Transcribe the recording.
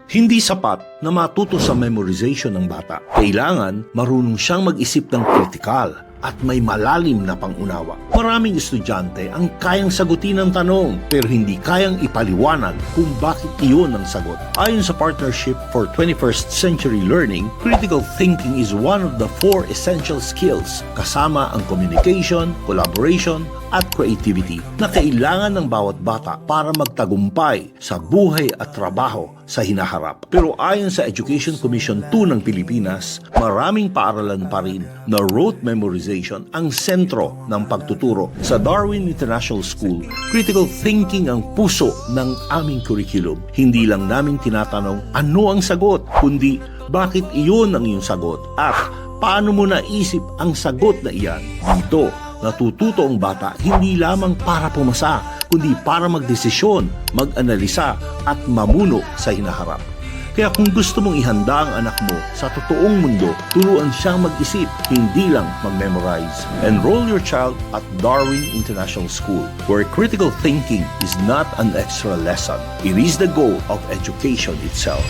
Hindi sapat na matuto sa memorization ng bata. Kailangan marunong siyang mag-isip ng kritikal at may malalim na pangunawa. Maraming estudyante ang kayang sagutin ang tanong pero hindi kayang ipaliwanag kung bakit iyon ang sagot. Ayon sa Partnership for 21st Century Learning, critical thinking is one of the 4 essential skills kasama ang communication, collaboration, at creativity na kailangan ng bawat bata para magtagumpay sa buhay at trabaho sa hinaharap. Pero ayon sa Education Commission 2 ng Pilipinas, maraming paaralan pa rin na rote memorization ang sentro ng pagtuturo. Sa Darwin International School, critical thinking ang puso ng aming curriculum. Hindi lang namin tinatanong ano ang sagot, kundi bakit iyon ang iyong sagot at paano mo naisip ang sagot na iyan. Dito, natututo ang bata hindi lamang para pumasa, kundi para magdesisyon, mag-analisa at mamuno sa hinaharap. Kaya kung gusto mong ihanda ang anak mo sa totoong mundo, turuan siyang mag-isip, hindi lang mag-memorize. Enroll your child at Darwin International School, where critical thinking is not an extra lesson. It is the goal of education itself.